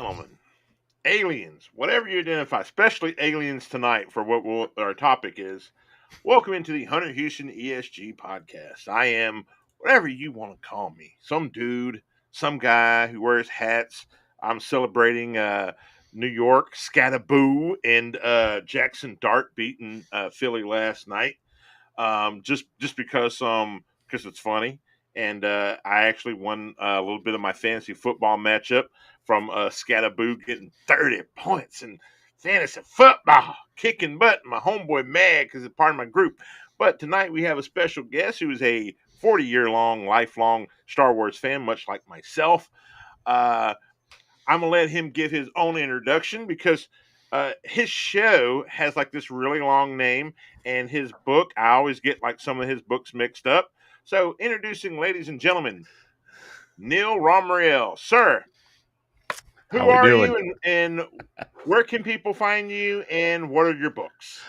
Gentlemen, aliens, whatever you identify, especially aliens tonight for our topic is. Welcome into the Hunter Houston ESG podcast. I am whatever you want to call me. Some dude, some guy who wears hats. I'm celebrating New York, Scataboo, and Jackson Dart beating Philly last night. Just because it's funny. And I actually won a little bit of my fantasy football matchup from Scataboo getting 30 points in fantasy football, kicking butt. My homeboy mad because it's part of my group. But tonight we have a special guest who is a lifelong Star Wars fan, much like myself. Uh, I'm gonna let him give his own introduction because his show has like this really long name, and his book I always get like some of his books mixed up. So, introducing, ladies and gentlemen, Neil Romriel, sir. Who How we are doing? you, and where can people find you, and what are your books?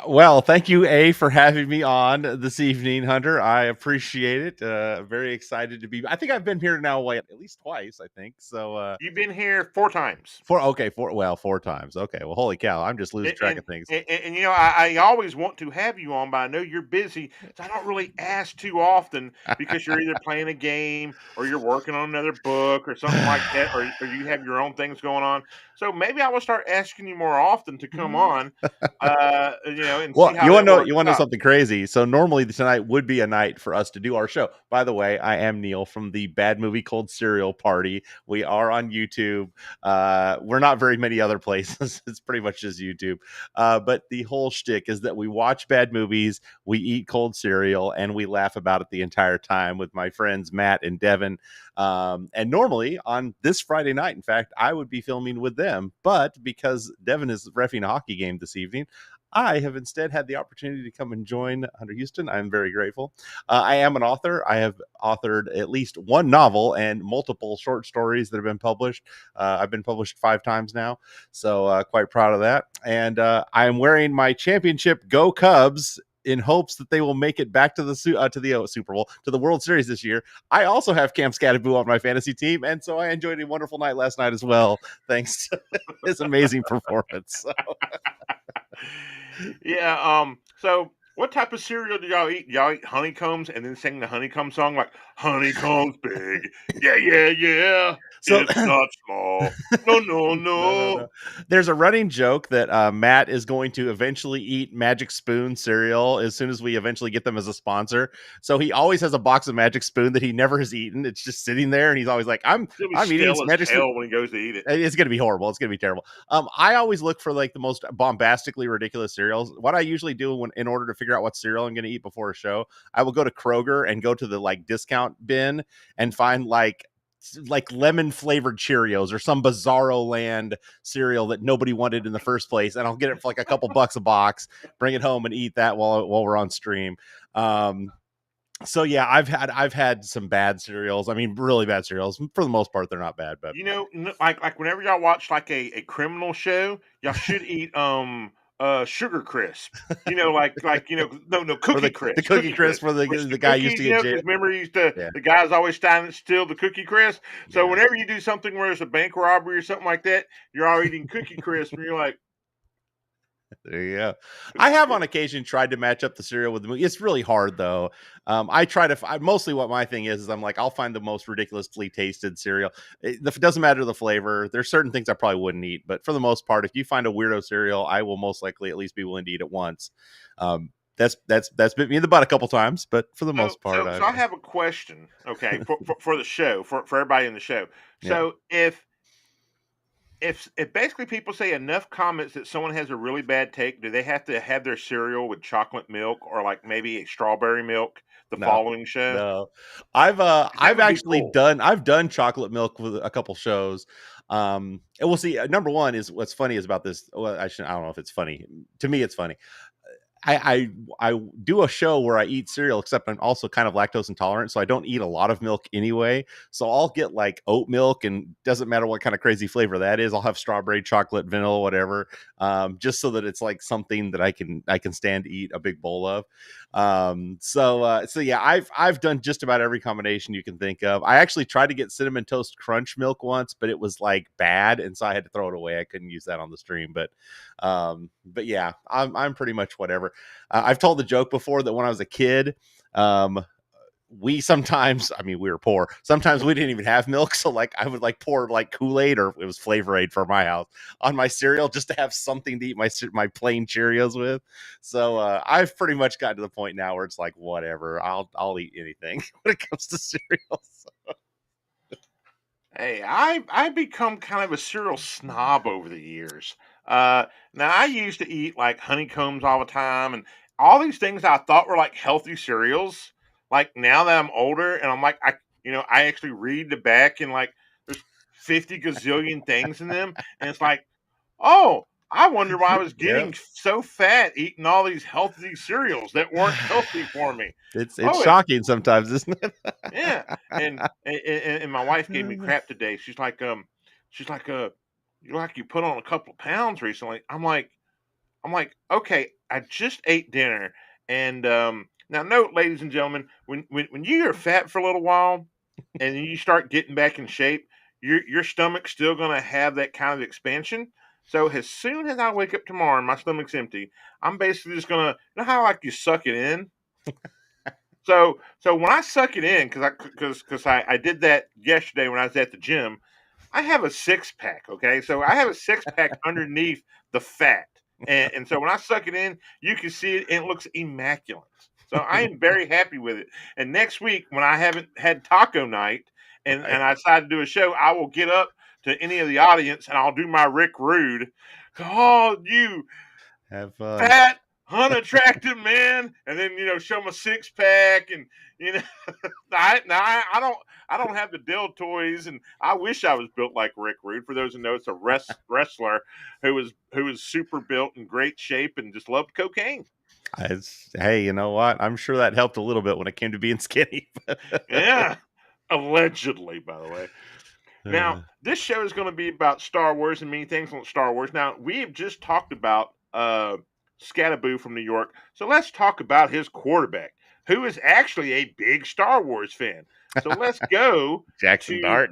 Well, thank you, A, for having me on this evening, Hunter. I appreciate it. Very excited to be. I think I've been here now, at least twice. I think so. You've been here 4 times. Four times. Okay, well, holy cow, I'm just losing And, track of things. you know, I always want to have you on, but I know you're busy, so I don't really ask too often because you're either playing a game or you're working on another book or something like that, or you have your own things going on. So maybe I will start asking you more often to come on, and see Well, how that you works want to know out. something crazy? So normally tonight would be a night for us to do our show. By the way, I am Neil from the Bad Movie Cold Cereal Party. We are on YouTube. We're not very many other places. It's pretty much just YouTube. But the whole shtick is that we watch bad movies, we eat cold cereal, and we laugh about it the entire time with my friends Matt and Devon. And normally on this Friday night, in fact, I would be filming with them. But because Devon is reffing a hockey game this evening, I have instead had the opportunity to come and join Hunter Houston. I'm very grateful. I am an author. I have authored at least one novel and multiple short stories that have been published. I've been published 5 times now, so quite proud of that. And I am wearing my championship Go Cubs in hopes that they will make it back to the Super Bowl, to the World Series this year. I also have Cam Scataboo on my fantasy team, and so I enjoyed a wonderful night last night as well, thanks to his amazing performance. So. Yeah. So, what type of cereal do y'all eat? Y'all eat honeycombs and then sing the honeycomb song like "Honeycombs big, yeah, yeah, yeah. So It's not small. No, no, no. no." There's a running joke that Matt is going to eventually eat Magic Spoon cereal as soon as we eventually get them as a sponsor. So he always has a box of Magic Spoon that he never has eaten. It's just sitting there, and he's always like, He'll be I'm eating stale as Magic Spoon." hell when he goes to eat it. It's going to be horrible. It's going to be terrible. I always look for like the most bombastically ridiculous cereals. What I usually do in order to figure out what cereal I'm going to eat before a show, I will go to Kroger and go to the like discount bin and find like lemon flavored Cheerios or some bizarro land cereal that nobody wanted in the first place, and I'll get it for like a couple bucks a box, bring it home and eat that while we're on stream. So yeah, I've had some bad cereals. I mean, really bad cereals. For the most part, they're not bad, but You know, like whenever y'all watch like a criminal show, y'all should eat Sugar Crisp. You know, no or Cookie the Crisp, Cookie Cookie Crisp. Crisp where Which the the guy used cookies, to you get know, jail. because remember Yeah, the guys always trying to steal the Cookie Crisp. So yeah. whenever you do something where it's a bank robbery or something like that, you're all eating Cookie Crisp, and you're like, There you go. I Cookie have on Crisp. occasion tried to match up the cereal with the movie. It's really hard though. I try to mostly what my thing is I'm like I'll find the most ridiculously tasted cereal. It doesn't matter the flavor. There's certain things I probably wouldn't eat, but for the most part, if you find a weirdo cereal, I will most likely at least be willing to eat it once. That's bit me in the butt a couple times, but for the So, most part, so, so I have a question, okay, for the show, for everybody in the show. yeah. So if basically people say enough comments that someone has a really bad take, do they have to have their cereal with chocolate milk or like maybe a strawberry milk the No, following show? no. 'Cause that I've would be actually cool. done chocolate milk with a couple shows. And we'll see. Number one is what's funny is about this. Well, I don't know if it's funny. To me, it's funny. I do a show where I eat cereal, except I'm also kind of lactose intolerant, so I don't eat a lot of milk anyway. So I'll get like oat milk, and doesn't matter what kind of crazy flavor that is. I'll have strawberry, chocolate, vanilla, whatever, just so that it's like something that I can stand to eat a big bowl of. So yeah, I've done just about every combination you can think of. I actually tried to get cinnamon toast crunch milk once, but it was like bad, and so I had to throw it away. I couldn't use that on the stream, but yeah, I'm pretty much whatever. I've told the joke before that when I was a kid, we sometimes, I mean, we were poor. Sometimes we didn't even have milk, so like I would like pour like Kool-Aid, or it was Flavor Aid for my house, on my cereal just to have something to eat my plain Cheerios with. So I've pretty much gotten to the point now where it's like whatever, I'll eat anything when it comes to cereals. Hey, I've become kind of a cereal snob over the years. Now I used to eat like honeycombs all the time, and all these things I thought were like healthy cereals. Like now that I'm older, and I'm like, I actually read the back, and like there's 50 gazillion things in them, and it's like, oh, I wonder why I was Yep. getting so fat eating all these healthy cereals that weren't healthy for me. It's Oh, shocking sometimes, isn't it? yeah, and my wife gave me crap today. She's like, you like you put on a couple of pounds recently. I'm like, okay, I just ate dinner, and now note, ladies and gentlemen, when you are fat for a little while, and then you start getting back in shape, your stomach's still gonna have that kind of expansion. So as soon as I wake up tomorrow and my stomach's empty, I'm basically just gonna, you know how like you suck it in. So when I suck it in, because I did that yesterday when I was at the gym, I have a six pack. Okay, so I have a six pack underneath the fat, and so when I suck it in, you can see it, and it looks immaculate. So I am very happy with it. And next week, when I haven't had taco night, and Right. and I decide to do a show, I will get up to any of the audience and I'll do my Rick Rude. Oh, you Have fun. fat, unattractive man, and then show my six pack, and you know, I don't have the deltoids, and I wish I was built like Rick Rude. For those who know, it's a wrestler who was super built in great shape and just loved cocaine. Hey, you know what? I'm sure that helped a little bit when it came to being skinny. Yeah, allegedly, by the way. Now, Uh, this show is going to be about Star Wars and many things on Star Wars. Now, we have just talked about Scattaboo from New York, so let's talk about his quarterback, who is actually a big Star Wars fan. So let's go Jackson to Dart.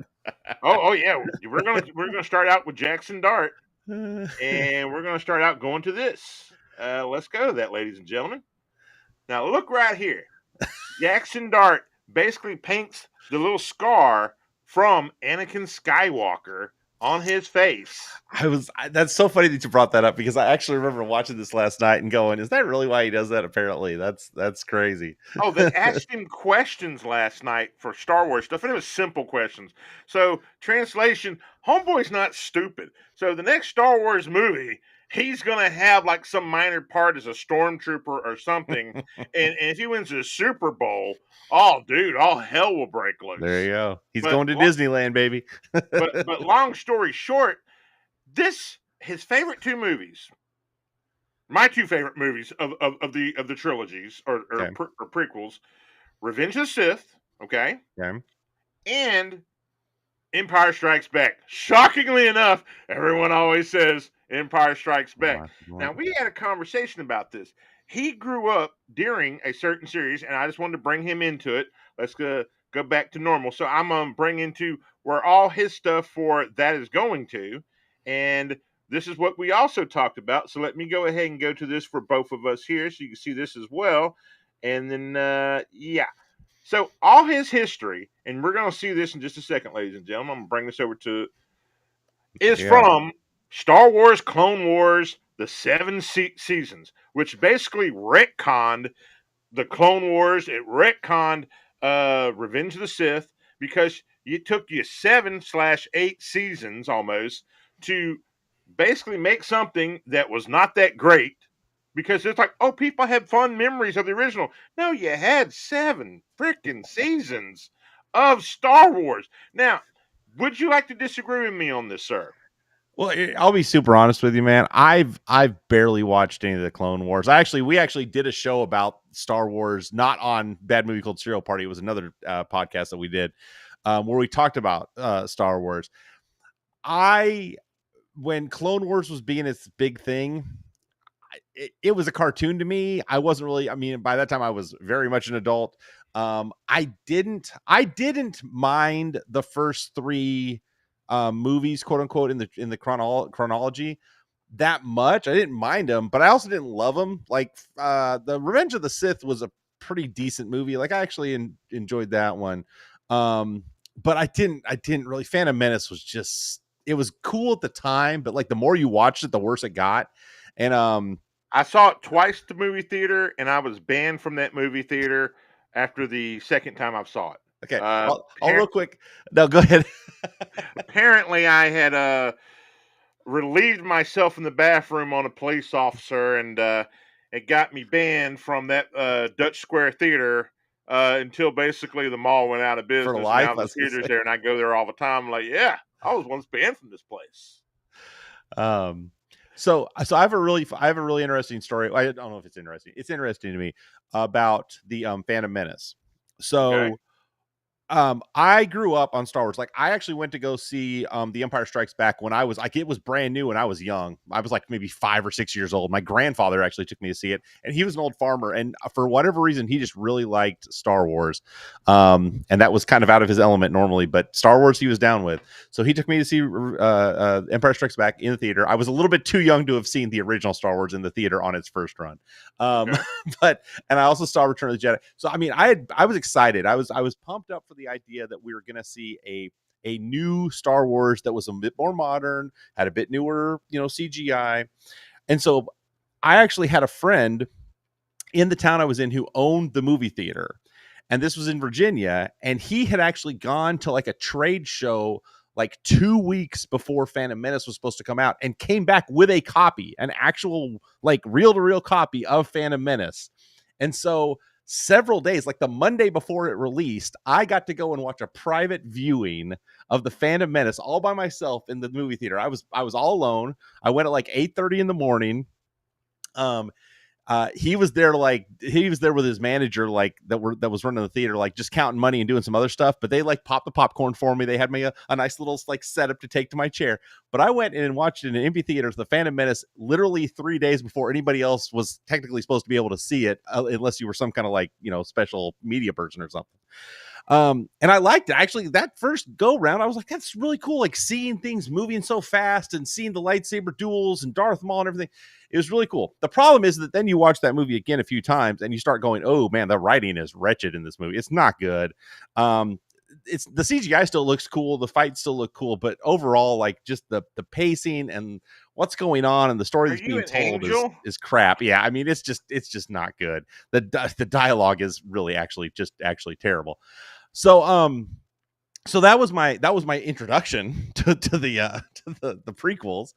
oh yeah, we're gonna start out with Jackson Dart, and we're gonna start out going to this. Let's go to that, ladies and gentlemen. Now look right here. Jackson Dart basically paints the little scar from Anakin Skywalker on his face. That's so funny that you brought that up, because I actually remember watching this last night and going, "Is that really why he does that?" Apparently, that's crazy. Oh, they asked him questions last night for Star Wars stuff, and it was simple questions. So, translation: Homeboy's not stupid. So, the next Star Wars movie, he's gonna have like some minor part as a stormtrooper or something, and if he wins a Super Bowl, oh, dude, all hell will break There you loose. go. He's But going to Disneyland, baby. but long story short, this his favorite two movies, my two favorite movies of the trilogies Okay. or prequels, Revenge of the Sith, okay, Okay. and Empire Strikes Back. Shockingly enough, everyone always says Empire Strikes Back. Now we had a conversation about this. He grew up during a certain series, and I just wanted to bring him into it. Let's go back to normal. So I'm gonna bring into where all his stuff for that is going to, and this is what we also talked about. So let me go ahead and go to this for both of us here, so you can see this as well. And then yeah, so all his history, and we're going to see this in just a second, ladies and gentlemen. I'm going to bring this over to is Yeah. from Star Wars Clone Wars, the seven seasons, which basically retconned the Clone Wars. It retconned Revenge of the Sith, because it took you 7/8 seasons almost to basically make something that was not that great, because it's like, oh, people have fond memories of the original. No, you had 7 freaking seasons of Star Wars. Now, would you like to disagree with me on this, sir? Well, I'll be super honest with you, man. I've barely watched any of the Clone Wars. We actually did a show about Star Wars, not on Bad Movie Called Serial Party. It was another podcast that we did, where we talked about Star Wars. I When Clone Wars was being its big thing, it was a cartoon to me. I wasn't really. I mean, by that time, I was very much an adult. I didn't mind the first three movies, quote unquote, in the chronology that much. I didn't mind them, but I also didn't love them. Like the Revenge of the Sith was a pretty decent movie. Like I actually enjoyed that one. But I didn't really. Phantom Menace was just, it was cool at the time, but like the more you watched it, the worse it got. And I saw it twice at the movie theater, and I was banned from that movie theater after the second time I saw it. okay, I'll real quick. No, go ahead. Apparently, I had relieved myself in the bathroom on a police officer, and it got me banned from that Dutch Square Theater until basically the mall went out of For business. life, Now I the was gonna theater's say. there, and I go there all the time. I'm like, yeah, I was once banned from this place. Um, so I have a really interesting story. I don't know if it's interesting. It's interesting to me about the Phantom Menace. Okay. So I grew up on Star Wars. Like I actually went to go see The Empire Strikes Back when I was like, it was brand new and I was young. I was like maybe 5 or 6 years old. My grandfather actually took me to see it, and he was an old farmer, and for whatever reason he just really liked Star Wars. And that was kind of out of his element normally, but Star Wars he was down with. So he took me to see Empire Strikes Back in the theater. I was a little bit too young to have seen the original Star Wars in the theater on its first run. Um, Okay. but and I also saw Return of the Jedi. So I mean, I was excited. I was pumped up for the idea that we were going to see a new Star Wars that was a bit more modern, had a bit newer, CGI. And so I actually had a friend in the town I was in who owned the movie theater. And this was in Virginia. And he had actually gone to like a trade show like 2 weeks before Phantom Menace was supposed to come out, and came back with a copy, an actual like reel to reel copy of Phantom Menace. And so several days, like the Monday before it released, I got to go and watch a private viewing of the Phantom Menace all by myself in the movie theater. I was all alone. I went at like 8:30 in the morning. Um, he was there with his manager, like that was running the theater, like just counting money and doing some other stuff. But they like popped the popcorn for me. They had me a nice little like setup to take to my chair. But I went in and watched it in an empty theater, the Phantom Menace, literally 3 days before anybody else was technically supposed to be able to see it, unless you were some kind of like special media person or something. And I liked it. Actually, that first go round, I was like, that's really cool. Like seeing things moving so fast and seeing the lightsaber duels and Darth Maul and everything. It was really cool. The problem is that then you watch that movie again a few times and you start going, oh man, the writing is wretched in this movie. It's not good. It's the CGI still looks cool, the fights still look cool, but overall, like just the pacing and what's going on and the story Are that's you being an told angel? is crap. Yeah, I mean it's just not good. The dialogue is really actually terrible. So so that was my introduction to the prequels,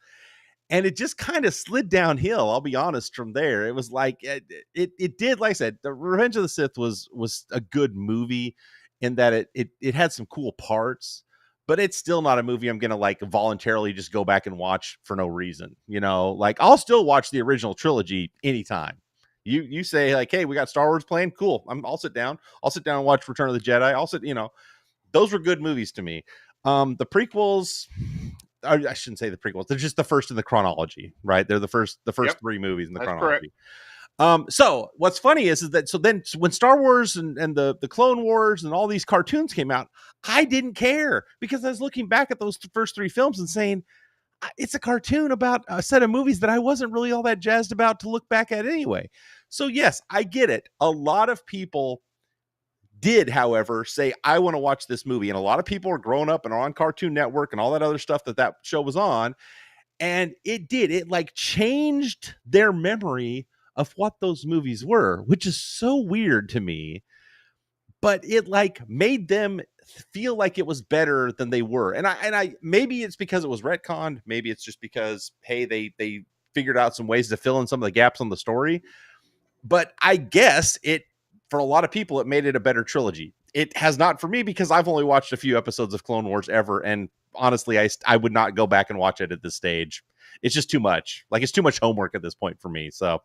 and it just kind of slid downhill. I'll be honest. From there, it was like it did. Like I said, the Revenge of the Sith was a good movie in that it had some cool parts, but it's still not a movie I'm gonna like voluntarily just go back and watch for no reason. Like I'll still watch the original trilogy anytime. You say like, hey, we got Star Wars playing, cool. I'll sit down. I'll sit down and watch Return of the Jedi. I'll sit. Those were good movies to me. The prequels, I shouldn't say the prequels. They're just the first in the chronology, right? They're the first Yep, three movies in the that's correct. chronology. So what's funny is that so then when Star Wars and the Clone Wars and all these cartoons came out, I didn't care because I was looking back at those first three films and saying it's a cartoon about a set of movies that I wasn't really all that jazzed about to look back at anyway. So yes, I get it. A lot of people did, however, say I want to watch this movie, and a lot of people are growing up and are on Cartoon Network and all that other stuff that show was on, and it like changed their memory of what those movies were, which is so weird to me. But it like made them feel like it was better than they were, and I maybe it's because it was retconned, maybe it's just because hey they figured out some ways to fill in some of the gaps on the story. But I guess it, for a lot of people, it made it a better trilogy. It has not for me because I've only watched a few episodes of Clone Wars ever, and honestly, I would not go back and watch it at this stage. It's just too much. Like, it's too much homework at this point for me. So,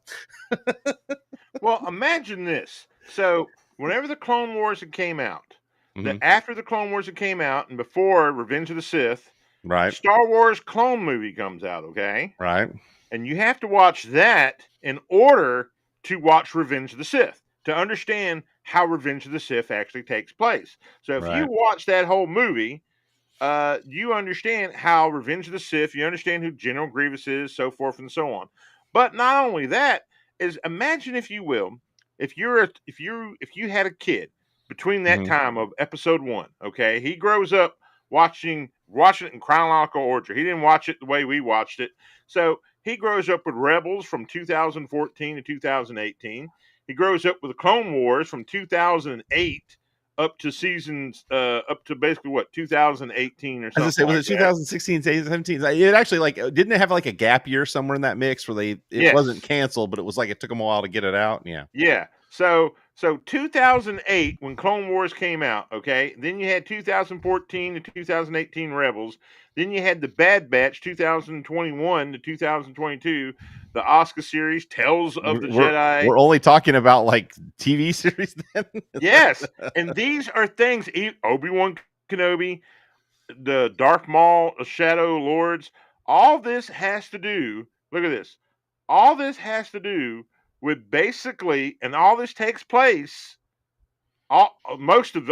Well, imagine this. So, whenever the Clone Wars had came out, mhm. after the Clone Wars had came out and before Revenge of the Sith, Right, Star Wars clone movie comes out, okay? right. And you have to watch that in order to watch Revenge of the Sith to understand how Revenge of the Sith actually takes place. So if you Right. watch that whole movie, you understand how Revenge of the Sith, you understand who General Grievous is, so forth and so on. But not only that, is imagine if you will, if you had a kid between that Mhm. time of episode 1, okay? He grows up watching it in chronological order. He didn't watch it the way we watched it. So he grows up with Rebels from 2014 to 2018. He grows up with the Clone Wars from 2008 up to seasons up to basically what 2018 or As I something say, was like it that. 2016, 17? It actually, like, didn't it have like a gap year somewhere in that mix where it wasn't Yes. canceled, but it was like it took them a while to get it out. Yeah. Yeah. So 2008 when Clone Wars came out, okay? Then you had 2014 to 2018 Rebels. Then you had the Bad Batch 2021 to 2022, the Oscar series Tales of the Jedi. We're only talking about like TV series then. Yes. And these are things Obi-Wan Kenobi, the Darth Maul, Shadow Lords, all this has to do, look at this. All this has to do with basically, and all this takes place, most of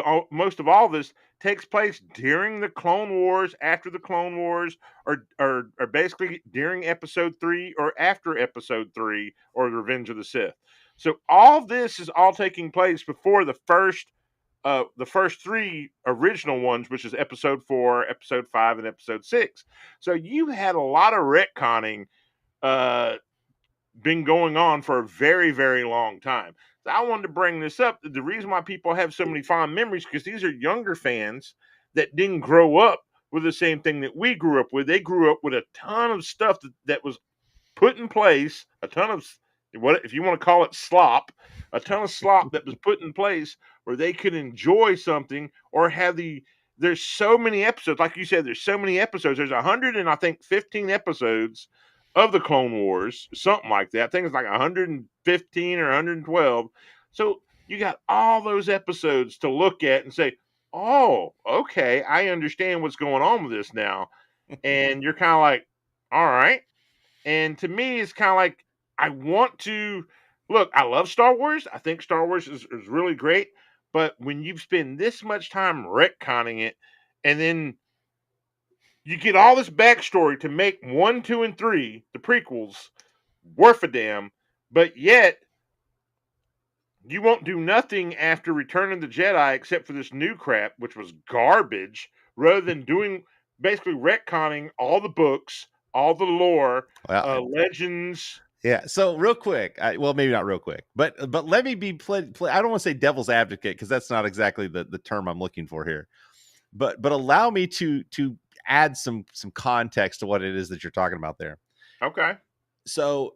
all this takes place during the Clone Wars, after the Clone Wars, or basically during Episode 3 or after Episode 3 or the Revenge of the Sith. So all this is all taking place before the first 3 original ones, which is Episode 4, Episode 5, and Episode 6. So you had a lot of retconning uh, been going on for a very, very long time. So I wanted to bring this up. The reason why people have so many fond memories because these are younger fans that didn't grow up with the same thing that we grew up with. They grew up with a ton of stuff that was put in place, a ton of what if you want to call it slop, a ton of slop that was put in place where they could enjoy something or have there's so many episodes, like you said, there's so many episodes. There's 100 and I think 15 episodes of the Clone Wars, something like that. I think it's like 115 or 112. So you got all those episodes to look at and say, oh, okay, I understand what's going on with this now. And you're kind of like, all right. And to me, it's kind of like I want to look. I love Star Wars. I think Star Wars is really great. But when you spend this much time retconning it, and then you get all this backstory to make 1, 2, and 3, the prequels, worth a damn, but yet you won't do nothing after Return of the Jedi except for this new crap, which was garbage, rather than doing basically retconning all the books, all the lore, Well, legends. yeah. So real quick, well, maybe not real quick, but let me be I don't want to say devil's advocate because that's not exactly the term I'm looking for here. But allow me to add some context to what it is that you're talking about there. Okay. So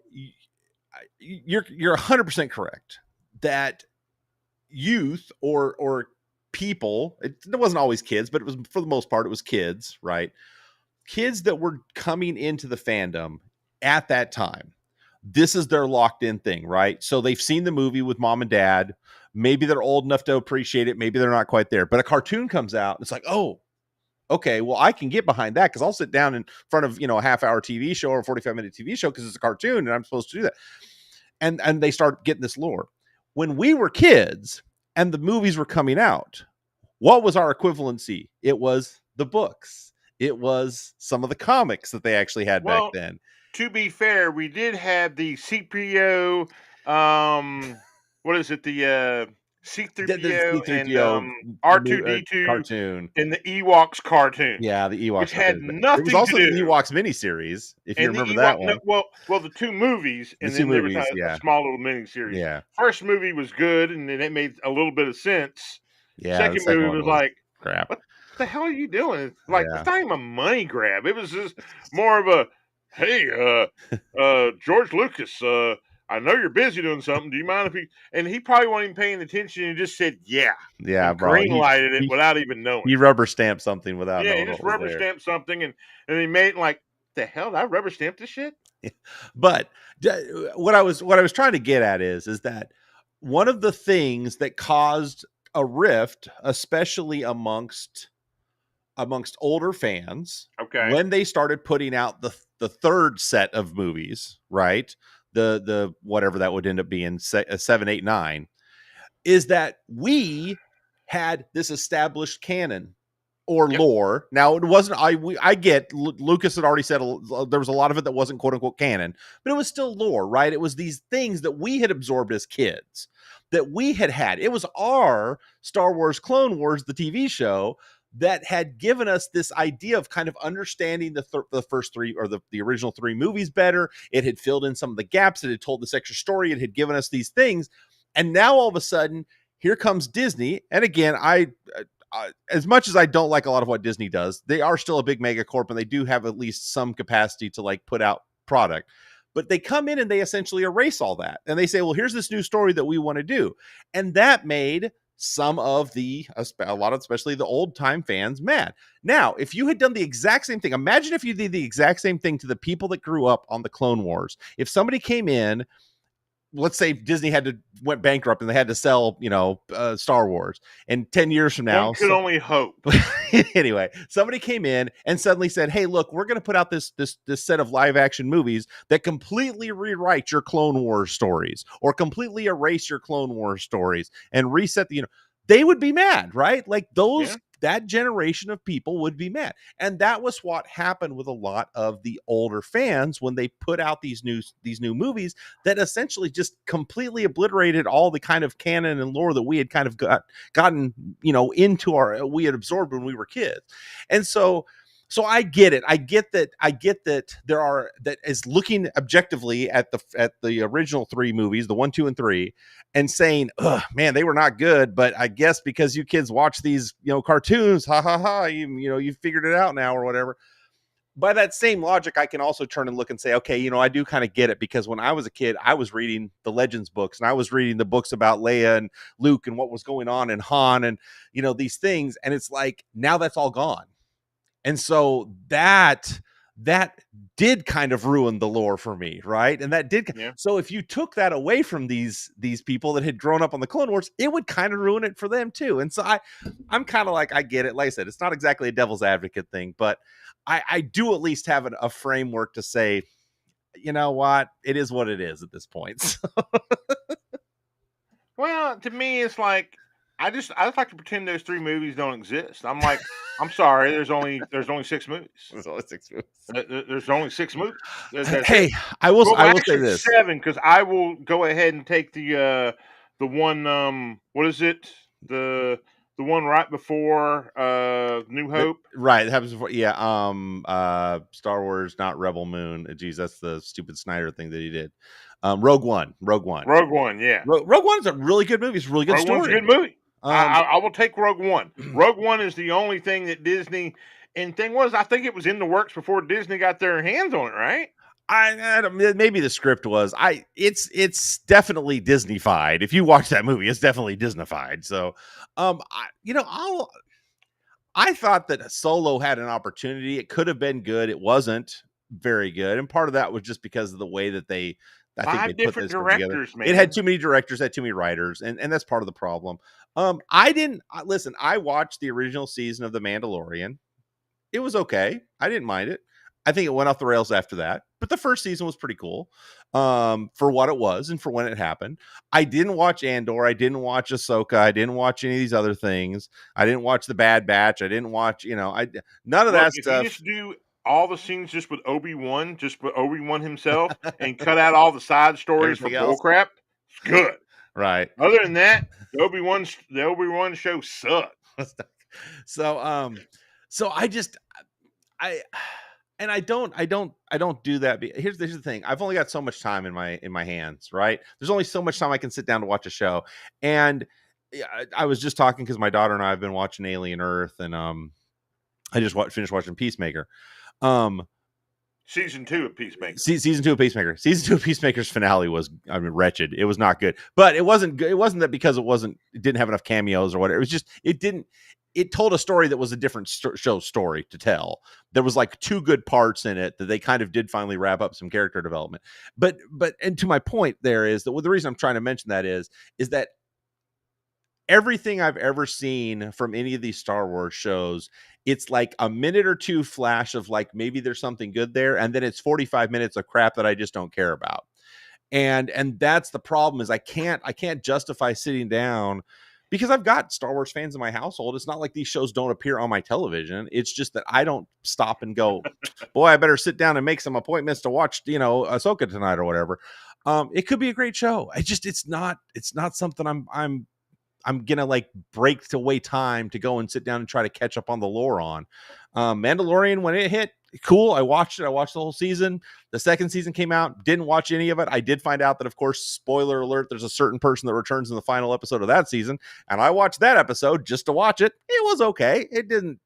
you're 100% correct that youth or people, it wasn't always kids, but it was for the most part it was kids, right? Kids that were coming into the fandom at that time. This is their locked in thing, right? So they've seen the movie with mom and dad. Maybe they're old enough to appreciate it. Maybe they're not quite there. But a cartoon comes out and it's like, oh, okay, well, I can get behind that because I'll sit down in front of, a half-hour TV show or a 45-minute TV show because it's a cartoon and I'm supposed to do that. And they start getting this lore. When we were kids and the movies were coming out, what was our equivalency? It was the books. It was some of the comics that they actually had back then. To be fair, we did have the CPO, what is it? The C3PO and R2D2 cartoon and the Ewoks cartoon. Yeah, the Ewoks which had cartoon. nothing There was also to do. the Ewoks miniseries, if you And the remember that one. well, the 2 movies, and then there was a small little miniseries. Yeah. First movie was good, and then it made a little bit of sense. Yeah. Second movie was like, crap. What the hell are you doing? It's like it's not even a money grab. It was just more of a, hey, George Lucas, I know you're busy doing something. Do you mind if he? And he probably wasn't even paying attention and just said, yeah. Yeah, And bro. green lighted it without even knowing. He rubber stamped something without Yeah, he knowing just what was rubber there. stamped something and he made it like, the hell, did I rubber stamp this shit? But what I was trying to get at is that one of the things that caused a rift, especially amongst older fans, Okay. when they started putting out the third set of movies, right? The whatever that would end up being 7, 8, 9, is that we had this established canon or lore. Now it wasn't. I get Lucas had already said there was a lot of it that wasn't quote unquote canon, but it was still lore, right? It was these things that we had absorbed as kids, that we had. It was our Star Wars Clone Wars, the TV show, that had given us this idea of kind of understanding the first three or the original three movies better. It had filled in some of the gaps. It had told this extra story. It had given us these things, and now all of a sudden, here comes Disney. And again, as much as I don't like a lot of what Disney does, they are still a big mega corp and they do have at least some capacity to like put out product. But they come in and they essentially erase all that. And they say, well, here's this new story that we want to do. And that made some of a lot of, especially the old time fans, mad. Now, if you had done the exact same thing, imagine if you did the exact same thing to the people that grew up on the Clone Wars. If somebody came in, let's say Disney went bankrupt and they had to sell, Star Wars, and 10 years from now, one could only hope. Anyway, somebody came in and suddenly said, hey, look, we're going to put out this set of live action movies that completely rewrite your Clone Wars stories or completely erase your Clone Wars stories and reset they would be mad, right? Like that generation of people would be mad. And that was what happened with a lot of the older fans when they put out these new movies that essentially just completely obliterated all the kind of canon and lore that we had kind of gotten, we had absorbed when we were kids. And so I get it. I get that there are, that is looking objectively at the original three movies, the 1, 2, and 3, and saying, "Oh man, they were not good." But I guess because you kids watch these, cartoons, ha ha ha, you figured it out now or whatever. By that same logic, I can also turn and look and say, okay, I do kind of get it, because when I was a kid, I was reading the Legends books and I was reading the books about Leia and Luke and what was going on in Han and these things, and it's like now that's all gone. And so that did kind of ruin the lore for me, right? And that did. Yeah. So if you took that away from these people that had grown up on the Clone Wars, it would kind of ruin it for them too. And so I'm kind of like, I get it. Like I said, it's not exactly a devil's advocate thing, but I do at least have a framework to say, you know what, it is what it is at this point. Well, to me, it's like I just like to pretend those 3 movies don't exist. I'm like, I'm sorry, there's only 6 movies. There's only 6 movies. There's only 6 movies. Hey, I will say this 7, because I will go ahead and take the one what is it, the one right before New Hope. Right, it happens before. Yeah, Star Wars, not Rebel Moon. Geez, that's the stupid Snyder thing that he did. Rogue One. Yeah. Rogue One is a really good movie. It's a really good story. Rogue One's a good movie. I will take Rogue One. Rogue One is the only thing that Disney, and thing was, I think it was in the works before Disney got their hands on it, right? Maybe the script was. It's definitely Disney-fied. If you watch that movie, it's definitely Disney-fied. So, I thought that Solo had an opportunity. It could have been good. It wasn't very good, and part of that was just because of the way that they. I think 5 different directors, man. It had too many directors, had too many writers, and that's part of the problem. I didn't listen. I watched the original season of The Mandalorian. It was okay. I didn't mind it. I think it went off the rails after that, but the first season was pretty cool for what it was and for when it happened. I didn't watch Andor. I didn't watch Ahsoka. I didn't watch any of these other things. I didn't watch The Bad Batch. I didn't watch, none of that stuff. You just do all the scenes just with Obi-Wan himself, and cut out all the side stories for bullcrap, it's good. Right. Other than that, the Obi-Wan show sucked. So I don't do that. Here's the thing. I've only got so much time in my hands, right? There's only so much time I can sit down to watch a show. And I was just talking because my daughter and I have been watching Alien Earth, and I just finished watching Peacemaker. Season 2 of Peacemaker. Season 2 of Peacemaker. Season 2 of Peacemaker's finale was, I mean, wretched. It was not good, but it wasn't good. It wasn't that because it didn't have enough cameos or whatever. It was just it told a story that was a different show story to tell. There was like 2 good parts in it that they kind of did finally wrap up some character development. But and to my point there is that, well, the reason I'm trying to mention that is that everything I've ever seen from any of these Star Wars shows, it's like a minute or 2 flash of like, maybe there's something good there. And then it's 45 minutes of crap that I just don't care about. And that's the problem, is I can't justify sitting down, because I've got Star Wars fans in my household. It's not like these shows don't appear on my television. It's just that I don't stop and go, boy, I better sit down and make some appointments to watch, Ahsoka tonight or whatever. It could be a great show. It's not something I'm gonna like break away time to go and sit down and try to catch up on the lore on. Mandalorian, when it hit, cool. I watched it. I watched the whole season. The second season came out. Didn't watch any of it. I did find out that, of course, spoiler alert, there's a certain person that returns in the final episode of that season, and I watched that episode just to watch it. It was okay. It didn't,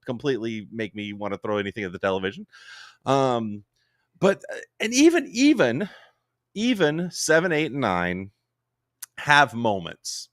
completely make me want to throw anything at the television. But and even 7, 8, and 9 have moments.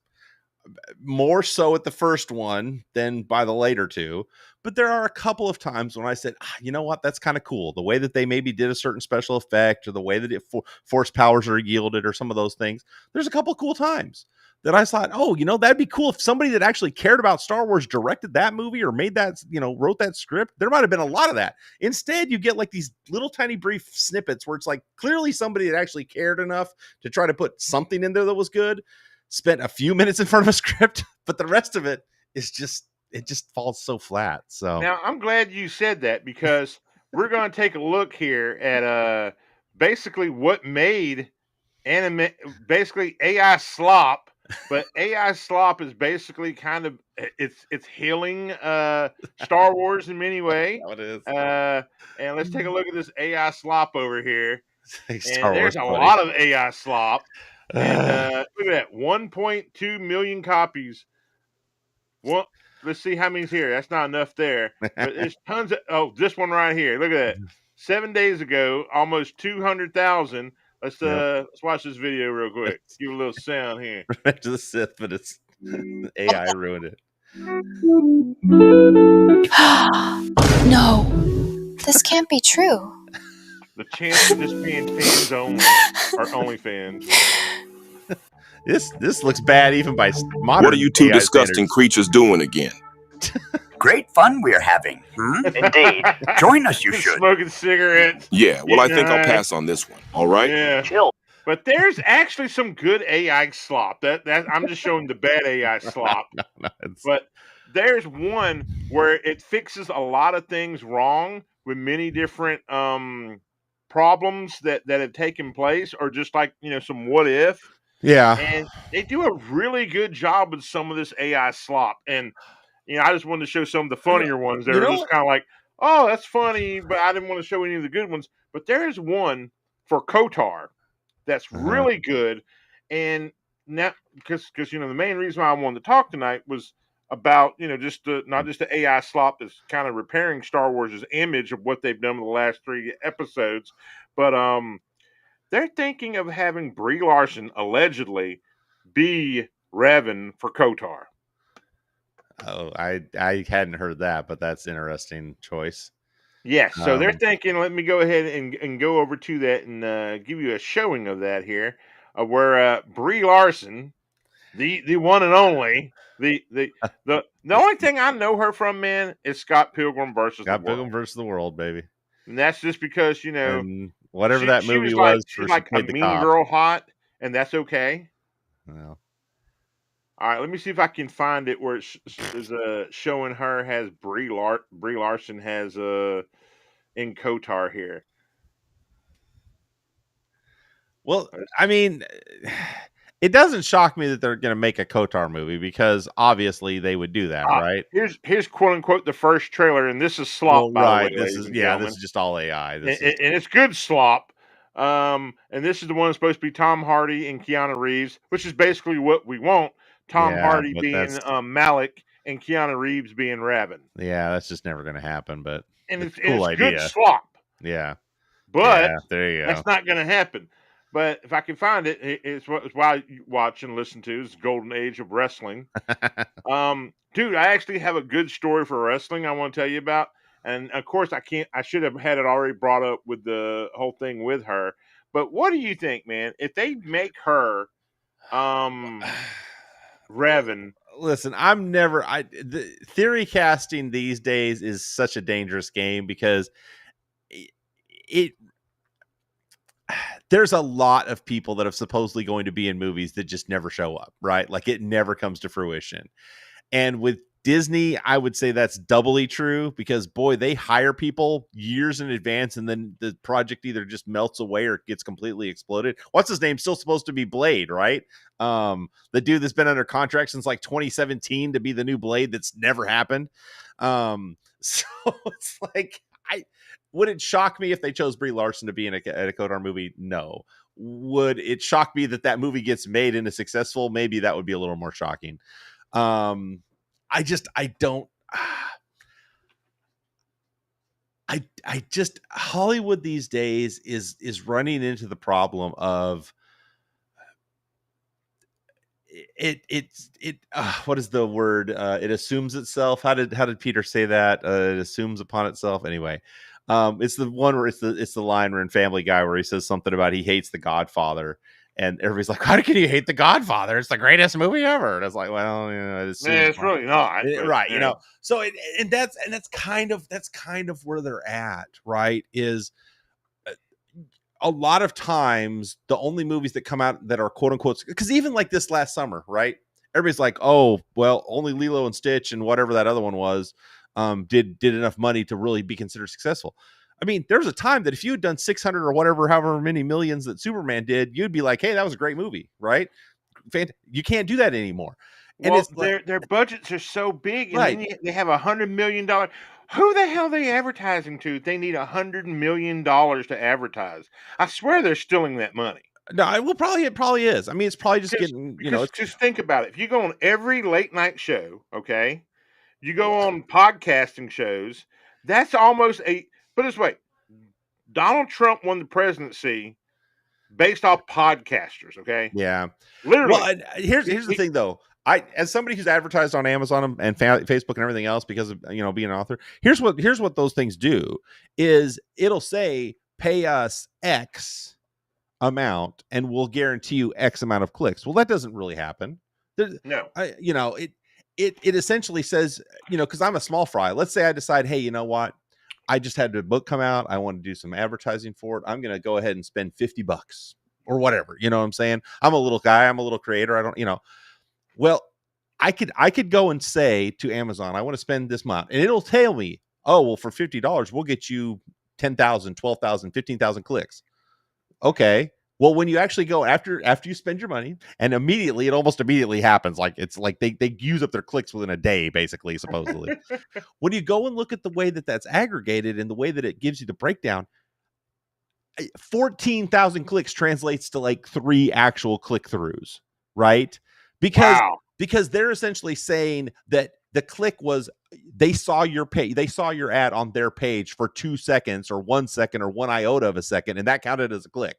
More so at the first one than by the later 2, but there are a couple of times when I said, you know what, that's kind of cool. The way that they maybe did a certain special effect, or the way that force powers are yielded, or some of those things. There's a couple of cool times that I thought, that'd be cool if somebody that actually cared about Star Wars directed that movie, or made that, wrote that script. There might have been a lot of that. Instead, you get like these little tiny brief snippets where it's like clearly somebody that actually cared enough to try to put something in there that was good spent a few minutes in front of a script, but the rest of it is just falls so flat. So now I'm glad you said that, because we're going to take a look here at basically what made anime, basically AI slop. But AI slop is basically kind of it's healing Star Wars in many ways. it is. And let's take a look at this AI slop over here. Star And there's Wars, a lot of AI slop. And look at that, 1.2 million copies. Well, let's see how many's here. That's not enough there. But there's tons of, this one right here. Look at that. 7 days ago, almost 200,000. Let's watch this video real quick. Give a little sound here. Revenge of the Sith, but it's AI ruined it. No, this can't be true. The chance of this being fans only, or only fans. This looks bad even by modern. What are you two AI disgusting standards. creatures doing again? Great fun we're having. Indeed. Join us, you should. Smoking cigarettes. Yeah, well, I think I'll pass on this one. All right? Yeah. Chill. But there's actually some good AI slop. That I'm just showing the bad AI slop. No, but there's one where it fixes a lot of things wrong with many different problems that have taken place, or just like, some what if. Yeah. And they do a really good job with some of this AI slop. And, I just wanted to show some of the funnier ones that are just kind of like, oh, that's funny, but I didn't want to show any of the good ones. But there's one for KOTOR that's really good. And now, because the main reason why I wanted to talk tonight was about, just not just the AI slop that's kind of repairing Star Wars' image of what they've done with the last 3 episodes, but they're thinking of having Brie Larson allegedly be Revan for KOTOR. Oh, I hadn't heard that, but that's interesting choice. Yes, so they're thinking. Let me go ahead and go over to that and give you a showing of that here, where Brie Larson, the one and only, the only thing I know her from, man, is Scott Pilgrim versus the World. Pilgrim versus the World, baby. And that's just because and whatever that movie was, she's like a mean girl hot, and that's okay. Well. All right, let me see if I can find it where it's showing her has Brie Larson has in KOTOR here. Well, I mean, it doesn't shock me that they're going to make a KOTOR movie, because obviously they would do that, right? Here's quote unquote the first trailer, and this is slop. By the way, this is just all AI. And it's good slop. And this is the one that's supposed to be Tom Hardy and Keanu Reeves, which is basically what we want. Tom Hardy being Malik and Keanu Reeves being Revan. Yeah, that's just never going to happen. But it's a cool idea. Good slop. Yeah. But there you go. that's not going to happen. But if I can find it, it's why you watch and listen to is Golden Age of Wrestling. Dude, I actually have a good story for wrestling I want to tell you about. And of course, I should have had it already brought up with the whole thing with her. But what do you think, man? If they make her, Revan. Listen, the theory casting these days is such a dangerous game because there's a lot of people that are supposedly going to be in movies that just never show up, right? Like it never comes to fruition. And with Disney, I would say that's doubly true because, boy, they hire people years in advance and then the project either just melts away or gets completely exploded. What's his name? Still supposed to be Blade, right? The dude that's been under contract since like 2017 to be the new Blade that's never happened. So it's like, would it shock me if they chose Brie Larson to be in a Kodar movie? No. Would it shock me that movie gets made and is successful? Maybe that would be a little more shocking. I don't Hollywood these days is running into the problem of what is the word? It assumes itself. How did Peter say that? It assumes upon itself. Anyway, it's the one where it's the line where in Family Guy where he says something about he hates The Godfather. And everybody's like, how can you hate The Godfather? It's the greatest movie ever. And it's like, well, it's really not. Right. You know, so that's kind of where they're at, right? Is a lot of times the only movies that come out that are quote unquote, because even like this last summer, right? Everybody's like, oh, well, only Lilo and Stitch and whatever that other one was did enough money to really be considered successful. I mean, there was a time that if you had done 600 or whatever, however many millions that Superman did, you'd be like, hey, that was a great movie, right? You can't do that anymore. And well, it's like, their budgets are so big, and right. then they have $100 million. Who the hell are they advertising to? They need $100 million to advertise. I swear they're stealing that money. No, it probably is. I mean, it's probably just getting, Just think about it. If you go on every late night show, okay, you go on podcasting shows, that's almost put it this way, Donald Trump won the presidency based off podcasters, okay? Yeah. Literally. Well, here's the thing, though. As somebody who's advertised on Amazon and Facebook and everything else because of, being an author, here's what those things do is it'll say, pay us X amount and we'll guarantee you X amount of clicks. Well, that doesn't really happen. No. It essentially says, because I'm a small fry. Let's say I decide, hey, you know what? I just had a book come out. I want to do some advertising for it. I'm going to go ahead and spend $50 or whatever. You know what I'm saying? I'm a little guy. I'm a little creator. I don't, well, I could go and say to Amazon, I want to spend this amount, and it'll tell me, oh, well, for $50, we'll get you 10,000, 12,000, 15,000 clicks. Okay. Well, when you actually go after you spend your money, and it almost immediately happens. Like it's like they use up their clicks within a day, basically, supposedly. When you go and look at the way that's aggregated and the way that it gives you the breakdown, 14,000 clicks translates to like 3 actual click-throughs, right? Because they're essentially saying that the click was they saw your ad on their page for 2 seconds or 1 second or 1 iota of a second, and that counted as a click.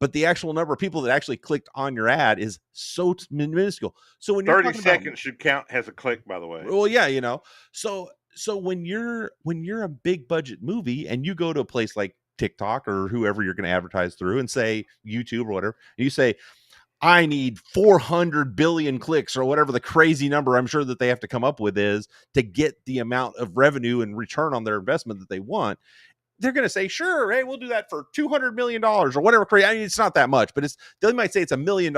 But the actual number of people that actually clicked on your ad is so minuscule. So when 30 seconds should count as a click, by the way. Well, yeah, So when you're a big budget movie and you go to a place like TikTok or whoever you're going to advertise through and say YouTube or whatever, and you say, I need 400 billion clicks or whatever the crazy number I'm sure that they have to come up with is to get the amount of revenue and return on their investment that they want. They're going to say, sure, hey, we'll do that for $200 million or whatever. I mean, it's not that much, but they might say it's $1 million.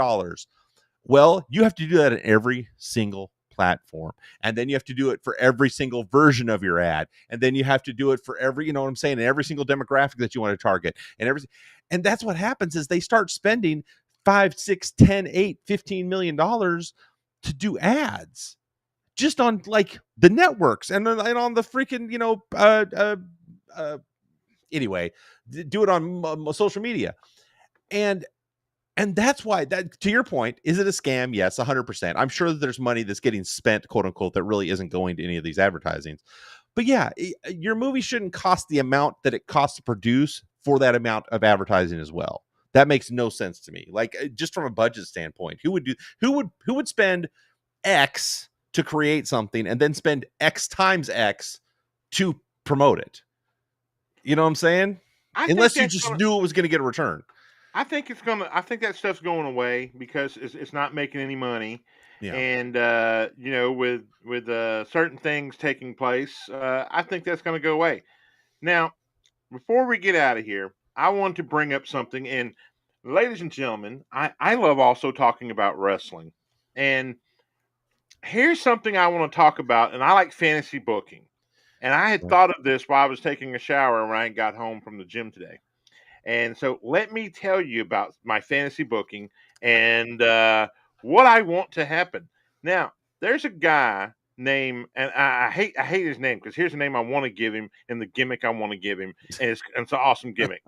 Well, you have to do that in every single platform. And then you have to do it for every single version of your ad. And then you have to do it for every, you know what I'm saying, every single demographic that you want to target. And that's what happens is they start spending 5, 6, 10, 8, $15 million to do ads just on like the networks and on the freaking, anyway, do it on social media. And that's why that, to your point, is it a scam? Yes, 100%. I'm sure that there's money that's getting spent, quote unquote, that really isn't going to any of these advertisings. But yeah, your movie shouldn't cost the amount that it costs to produce for that amount of advertising as well. That makes no sense to me. Like, just from a budget standpoint, who would spend X to create something and then spend X times X to promote it? You know what I'm saying? Unless you just knew it was going to get a return. I think that stuff's going away because it's not making any money. Yeah. And with certain things taking place, I think that's going to go away. Now, before we get out of here, I want to bring up something. And ladies and gentlemen, I love also talking about wrestling. And here's something I want to talk about. And I like fantasy booking. And I had thought of this while I was taking a shower when I got home from the gym today. And so let me tell you about my fantasy booking and what I want to happen. Now, there's a guy named, and I hate his name because here's the name I want to give him and the gimmick I want to give him. And it's an awesome gimmick.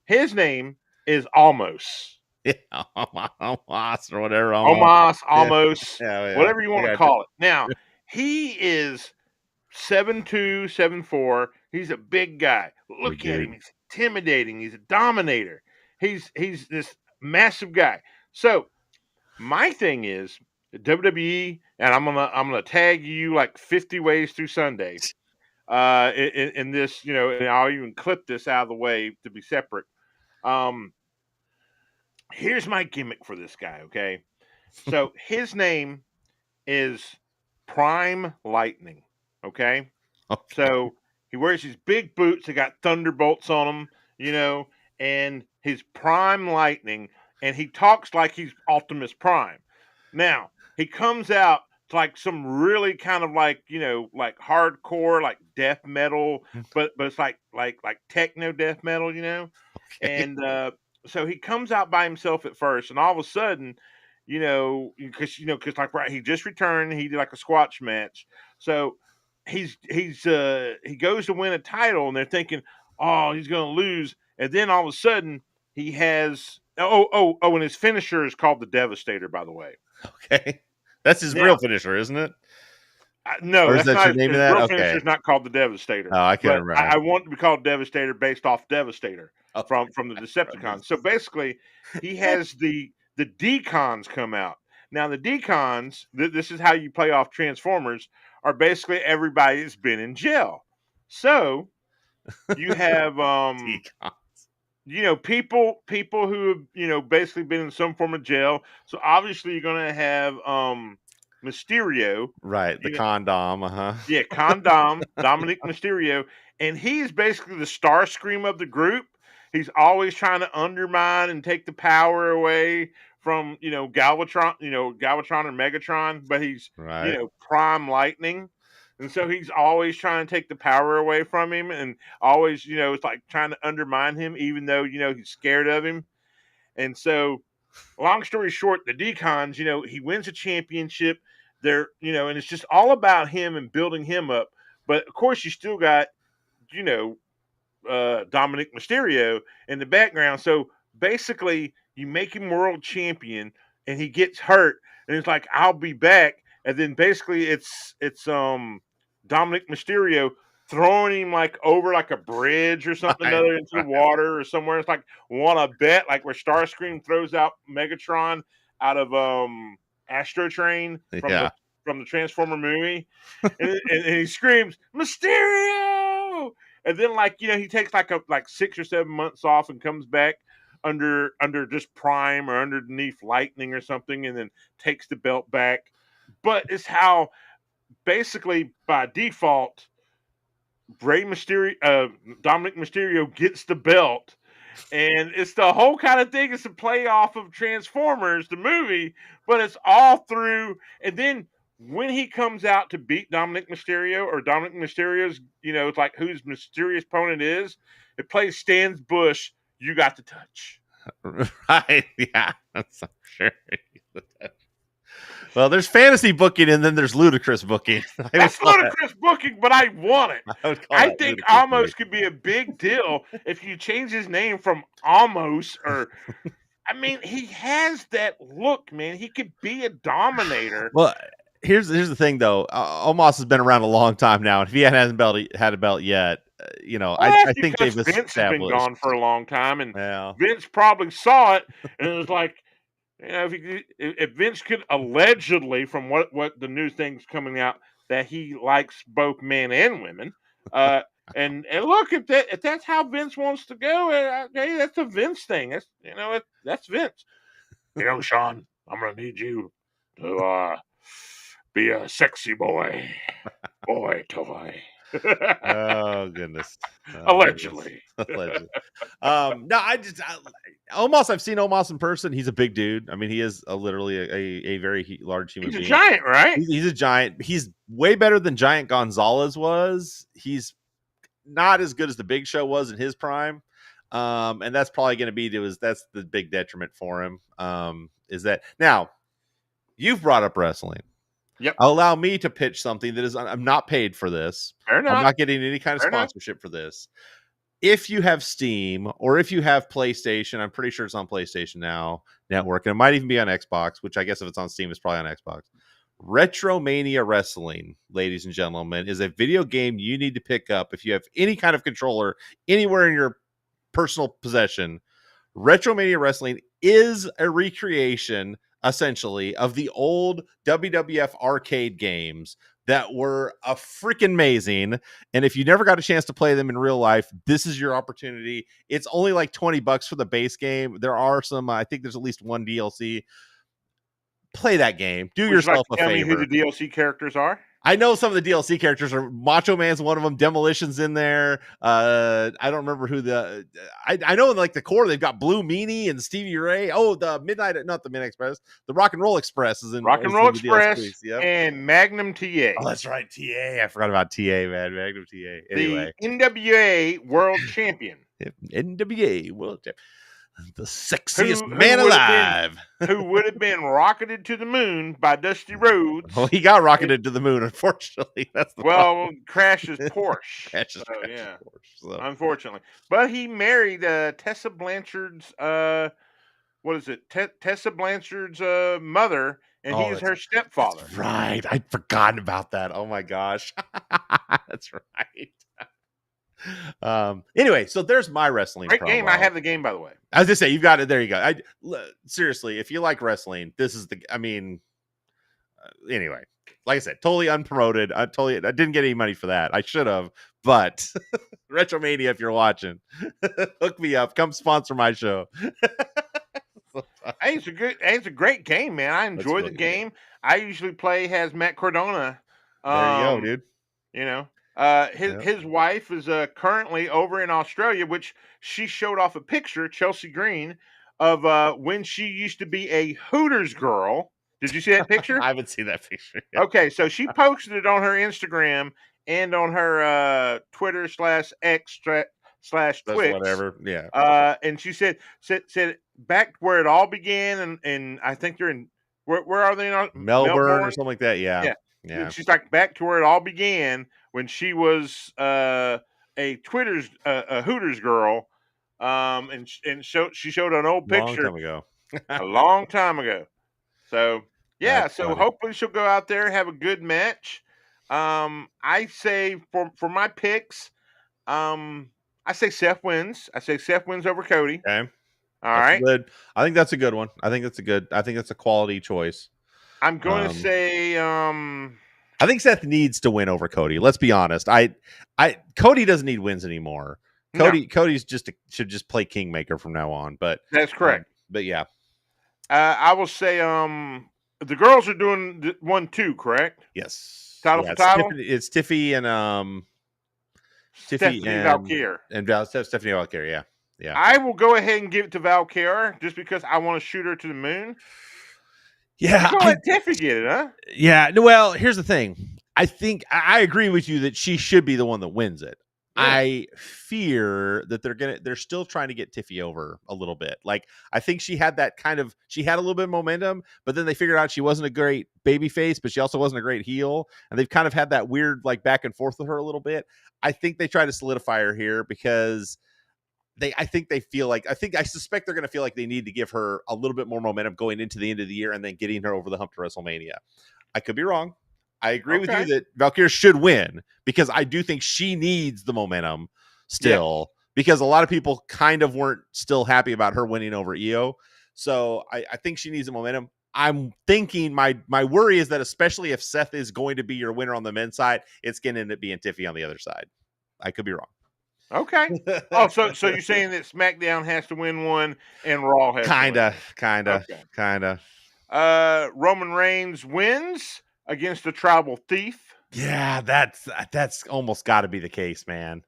His name is Almost. Yeah, Almost or whatever. Almost, yeah. Whatever you want to call it. Now, he is 7'2", 7'4". He's a big guy. Look at him. He's intimidating. He's a dominator. He's this massive guy. So my thing is WWE, and I'm gonna tag you like 50 ways through Sunday. In this, and I'll even clip this out of the way to be separate. Here's my gimmick for this guy. Okay, so his name is Prime Lightning. Okay. So he wears his big boots. They got thunderbolts on them, and his Prime Lightning, and he talks like he's Optimus Prime. Now, he comes out to like some really kind of like, like hardcore, like death metal, but it's like techno death metal, Okay. And so he comes out by himself at first, and all of a sudden, because like he just returned, he did like a squash match. So he goes to win a title, and they're thinking, oh, he's going to lose, and then all of a sudden he has and his finisher is called the Devastator, by the way. Okay, that's his real finisher, isn't it? No, or is that's that not your name his of that? real Okay. finisher is not called the Devastator. Oh, I can't remember. I want it to be called Devastator based off Devastator from the Decepticons. So basically, he has the decons come out. Now, the decons, this is how you play off Transformers, are basically everybody that's been in jail. So you have people who have basically been in some form of jail. So obviously you're going to have Mysterio, right? The condom, yeah, condom, Dominic Mysterio, and he's basically the Starscream of the group. He's always trying to undermine and take the power away from Galvatron, Galvatron or Megatron, but he's Prime Lightning. And so he's always trying to take the power away from him, and always, it's like trying to undermine him, even though, he's scared of him. And so, long story short, the decons, he wins a championship. They're, and it's just all about him and building him up. But of course, you still got, Dominic Mysterio in the background. So basically, you make him world champion, and he gets hurt, and it's like, I'll be back. And then basically, it's Dominic Mysterio throwing him like over like a bridge or something other into the water or somewhere. It's like want a bet, like where Starscream throws out Megatron out of Astro Train from the Transformer movie, and he screams Mysterio, and then he takes like 6 or 7 months off and comes back under just Prime or underneath Lightning or something, and then takes the belt back. But it's how basically by default Dominic Mysterio gets the belt, and it's the whole kind of thing. It's a play off of Transformers, the movie, but it's all through. And then when he comes out to beat Dominic Mysterio, or Dominic Mysterio's, it's like whose mysterious opponent is, it plays Stan's Bush, You Got the Touch. Right, yeah, that's sure. Well, there's fantasy booking, and then there's ludicrous booking. That's ludicrous booking, but I want it. I think Almost could be a big deal if you change his name from Almost, or I mean, he has that look, man. He could be a dominator. Well, here's the thing, though. Omos has been around a long time now, and if he hasn't had a belt yet, Well, I think because they've Vince has been established. gone for a long time, and Yeah. Vince probably saw it, and it was like, if Vince could allegedly, from what the new thing's coming out, that he likes both men and women, and look, if that's how Vince wants to go, hey, that's a Vince thing. That's Vince. Sean, I'm gonna need you to be a sexy boy toy. Oh goodness. Allegedly. Allegedly. No, Omos. I've seen Omos in person. He's a big dude. I mean, he is literally a very large human He's a being. giant, right? He's a giant. He's way better than Giant Gonzalez was. He's not as good as the Big Show was in his prime. And that's probably going to be that's the big detriment for him. Is that now you've brought up wrestling. Yep. Allow me to pitch something that is, I'm not paid for this. Fair enough. I'm not getting any kind of sponsorship for this. If you have Steam or if you have PlayStation, I'm pretty sure it's on PlayStation Now Network, and it might even be on Xbox, which I guess if it's on Steam, it's probably on Xbox. Retromania Wrestling, ladies and gentlemen, is a video game you need to pick up if you have any kind of controller anywhere in your personal possession. Retromania Wrestling is a recreation, essentially, of the old WWF arcade games that were a freaking amazing. And if you never got a chance to play them in real life, this is your opportunity. It's only like $20 for the base game. There are some, I think there's at least one DLC. Play that game. Do yourself a favor. Tell me who the DLC characters are. I know some of the DLC characters are. Macho Man's one of them. Demolition's in there. I don't remember who the. I know in like the core they've got Blue Meanie and Stevie Ray. Oh, not the Midnight Express. The Rock and Roll Express is in Rock and Roll Express. Yep. And Magnum TA. Oh, that's right, TA. I forgot about TA, man. Magnum TA. Anyway, the NWA World Champion. NWA World Champion. The sexiest man alive. Who would have been rocketed to the moon by Dusty Rhodes. Well, he got rocketed to the moon, unfortunately. That's the problem. Crashes Porsche. Crashes yeah. Porsche, so. Unfortunately. But he married Tessa Blanchard's, Tessa Blanchard's mother, and he is her stepfather. That's right. I'd forgotten about that. Oh, my gosh. That's right. Anyway, so there's my wrestling great promo. Game. I have the game, by the way. I was just say you've got it. There you go. Seriously, if you like wrestling, this is anyway, like I said, totally unpromoted. I didn't get any money for that. I should have, but Retromania, if you're watching, hook me up. Come sponsor my show. Hey, it's a great game, man. I enjoy the game. I usually play as Matt Cardona. There you go, dude. His wife is currently over in Australia, which she showed off a picture, Chelsea Green, of when she used to be a Hooters girl. Did you see that picture? I haven't seen that picture yet. Okay, so she posted it on her Instagram and on her Twitter /X / Twitch. Whatever, yeah. And she said back where it all began, and I think they're in where are they now? Melbourne or something like that. Yeah. She's like back to where it all began when she was a Hooters girl, and she showed an old picture a long time ago. So yeah, That's funny. Hopefully she'll go out there, have a good match. I say for my picks, I say Seth wins. I say Seth wins over Cody. Okay. All right. Good. I think that's a good one. I think that's a quality choice. I'm going to say I think Seth needs to win over Cody. Let's be honest. Cody doesn't need wins anymore. Cody's should just play Kingmaker from now on. But that's correct. But yeah. I will say the girls are doing 1-2, correct? Yes. Title for title? It's Tiffy and Stephanie Valkyrie. And Stephanie Valkyrie, yeah. Yeah. I will go ahead and give it to Valkyrie just because I want to shoot her to the moon. Yeah. You're going to let Tiffy get it, huh? Yeah. Well, here's the thing. I think I agree with you that she should be the one that wins it. Yeah. I fear that they're still trying to get Tiffy over a little bit. Like, I think she had a little bit of momentum, but then they figured out she wasn't a great baby face, but she also wasn't a great heel. And they've kind of had that weird, like, back and forth with her a little bit. I think they try to solidify her here because I suspect they're going to feel like they need to give her a little bit more momentum going into the end of the year and then getting her over the hump to WrestleMania. I could be wrong. I agree with you Okay. that Valkyria should win because I do think she needs the momentum still because a lot of people kind of weren't still happy about her winning over Io. So I think she needs the momentum. I'm thinking my worry is that especially if Seth is going to be your winner on the men's side, it's going to end up being Tiffy on the other side. I could be wrong. Okay. Oh, so you're saying that SmackDown has to win one and Raw has to win one. Kind of. Roman Reigns wins against the Tribal Thief. Yeah, that's almost got to be the case, man.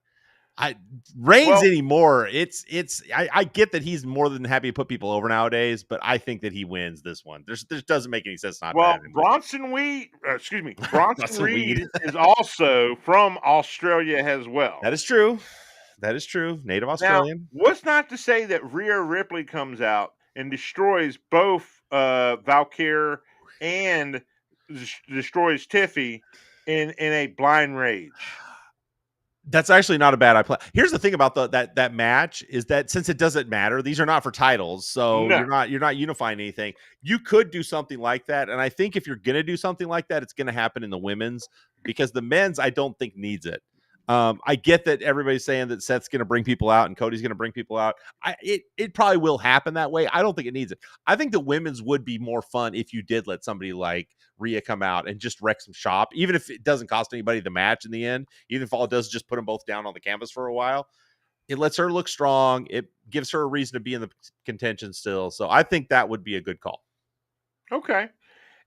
Reigns anymore. I get that he's more than happy to put people over nowadays, but I think that he wins this one. This doesn't make any sense. Not well, bad, Bronson Reed is also from Australia as well. That is true. Native Australian. Now, what's not to say that Rhea Ripley comes out and destroys both Valkyrie and destroys Tiffy in a blind rage. That's actually not a bad idea. Here's the thing about that match is that since it doesn't matter, these are not for titles, so you're not unifying anything. You could do something like that, and I think if you're gonna do something like that, it's gonna happen in the women's because the men's I don't think needs it. I get that everybody's saying that Seth's going to bring people out and Cody's going to bring people out. It probably will happen that way. I don't think it needs it. I think the women's would be more fun if you did let somebody like Rhea come out and just wreck some shop, even if it doesn't cost anybody the match in the end. Even if all it does is just put them both down on the canvas for a while. It lets her look strong. It gives her a reason to be in the contention still. So I think that would be a good call. Okay.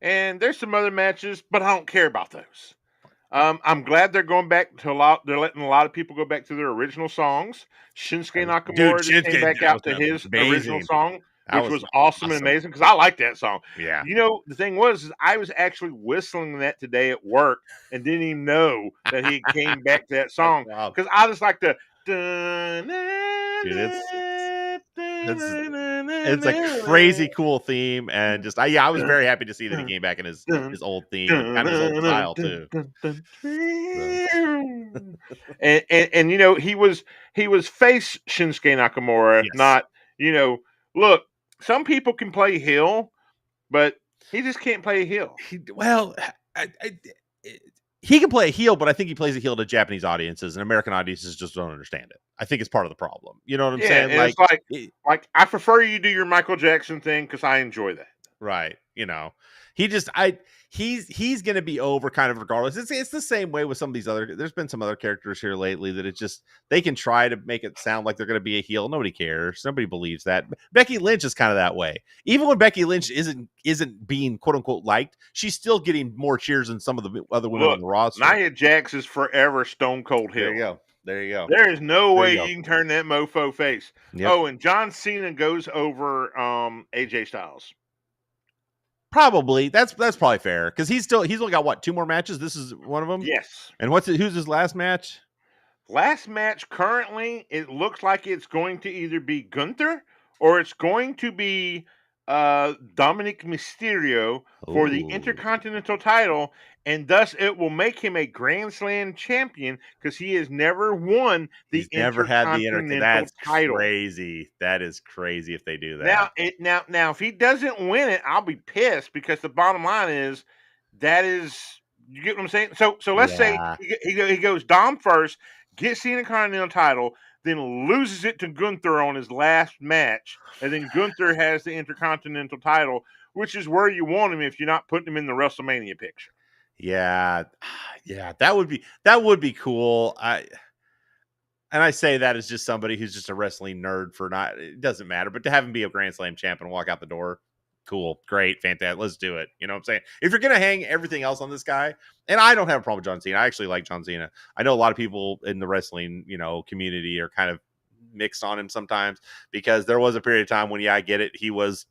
And there's some other matches, but I don't care about those. I'm glad they're going back to they're letting a lot of people go back to their original songs. Shinsuke Nakamura just came back out to his original song, which was awesome and amazing because I like that song. Yeah. You know, the thing was, is I was actually whistling that today at work and didn't even know that he came back to that song because I just like the. It's a crazy cool theme, and just I was very happy to see that he came back in his old theme and kind of his old style too. and you know he was face Shinsuke Nakamura, not look. Some people can play heel, but he just can't play a heel. He can play a heel, but I think he plays a heel to Japanese audiences, and American audiences just don't understand it. I think it's part of the problem. You know what I'm saying? And it's like I prefer you do your Michael Jackson thing because I enjoy that. Right. You know, he's going to be over kind of regardless. It's the same way with some of these other. There's been some other characters here lately that it's just they can try to make it sound like they're going to be a heel. Nobody cares. Nobody believes that. Becky Lynch is kind of that way. Even when Becky Lynch isn't being quote unquote liked, she's still getting more cheers than some of the other women on the roster. Nia Jax is forever Stone Cold heel. There you go. There is no way you can turn that mofo face. Yep. Oh, and John Cena goes over AJ Styles. Probably that's probably fair because he's only got what 2 more matches. This is one of them. Yes. And who's his last match? Last match currently, it looks like it's going to either be Gunther or it's going to be Dominic Mysterio for the Intercontinental title, and thus it will make him a Grand Slam champion because he has never won the Intercontinental title. Crazy. That is crazy if they do that. Now, if he doesn't win it, I'll be pissed because the bottom line is you get what I'm saying. So let's say he goes Dom first, gets the Intercontinental title, then loses it to Gunther on his last match, and then Gunther has the Intercontinental title, which is where you want him if you're not putting him in the WrestleMania picture. Yeah, that would be cool. I say that as just somebody who's just a wrestling nerd it doesn't matter, but to have him be a Grand Slam champ and walk out the door, cool, great, fantastic. Let's do it. You know what I'm saying? If you're going to hang everything else on this guy, and I don't have a problem with John Cena. I actually like John Cena. I know a lot of people in the wrestling, community are kind of mixed on him sometimes because there was a period of time when, I get it. He's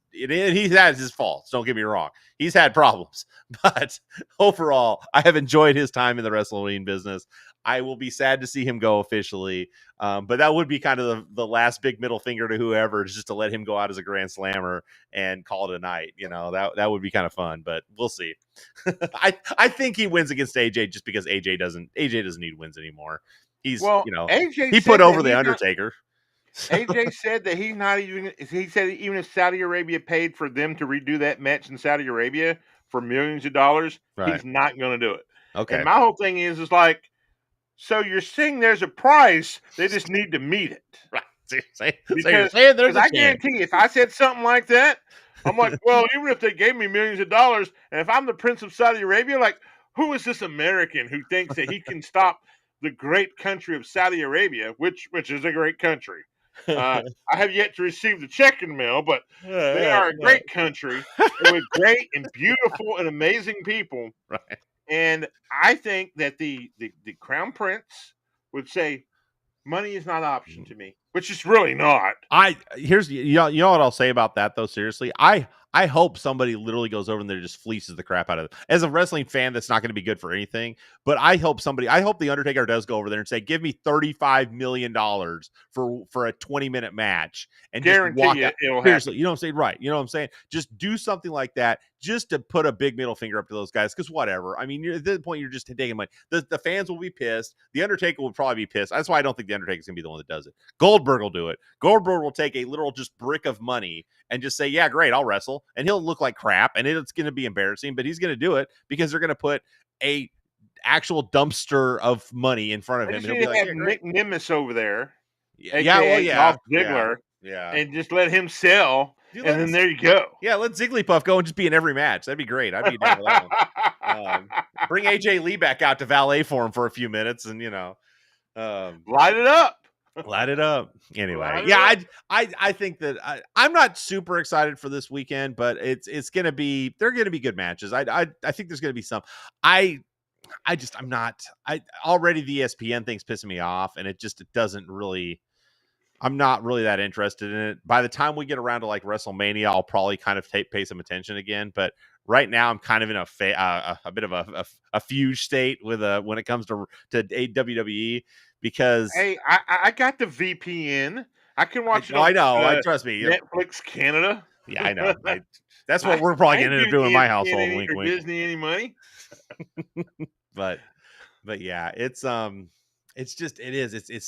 had his faults. Don't get me wrong. He's had problems, but overall, I have enjoyed his time in the wrestling business. I will be sad to see him go officially. But that would be kind of the last big middle finger to whoever, just to let him go out as a Grand Slammer and call it a night. That would be kind of fun, but we'll see. I think he wins against AJ just because AJ doesn't need wins anymore. AJ he put over the Undertaker. AJ said that he said even if Saudi Arabia paid for them to redo that match in Saudi Arabia for millions of dollars, Right. he's not going to do it. Okay. And my whole thing is like, so you're saying there's a price, they just need to meet it. Right. So you're Because saying there's a I chance. guarantee if I said something like that, I'm like, well, even if they gave me millions of dollars, and if I'm the Prince of Saudi Arabia, like, who is this American who thinks that he can stop the great country of Saudi Arabia, which is a great country? I have yet to receive the check in the mail, but they are a great country with great and beautiful and amazing people. Right. And I think that the Crown Prince would say, money is not an option to me, which is really not. Here's you know what I'll say about that though. Seriously, I hope somebody literally goes over in there and just fleeces the crap out of it. As a wrestling fan, that's not going to be good for anything. But I hope the Undertaker does go over there and say, "Give me $35 million for a 20-minute match," and guarantee just walk it, out. it'll Seriously, happen. you know what I'm saying? Right? You know what I'm saying? Just do something like that, just to put a big middle finger up to those guys. Because whatever. I mean, at this point, you're just taking money. The fans will be pissed. The Undertaker will probably be pissed. That's why I don't think the Undertaker's gonna be the one that does it. Goldberg will do it. Goldberg will take a literal just brick of money and just say, yeah, great, I'll wrestle. And he'll look like crap and it's going to be embarrassing, but he's going to do it because they're going to put a actual dumpster of money in front of him. And he'll be like, have Nick Nimitz over there. Dolph Ziggler. Yeah. And just let him sell. And then there you go. Yeah, let Zigglypuff go and just be in every match. That'd be great. I'd be down with that one. Bring AJ Lee back out to valet for him for a few minutes and, light it up. Light it up. Anyway, I think that I'm not super excited for this weekend, but it's gonna be they're gonna be good matches. I think there's gonna be some. I'm not. Already the ESPN thing's pissing me off, and it doesn't really. I'm not really that interested in it. By the time we get around to like WrestleMania, I'll probably kind of pay some attention again. But right now, I'm kind of in a bit of a fugue state with when it comes to WWE. Because I got the VPN. I can watch it. I know. Trust me. Netflix Canada. Yeah, I know. That's what we're probably going to end up doing in my household. Wink, or wink. Disney any money. but yeah, it's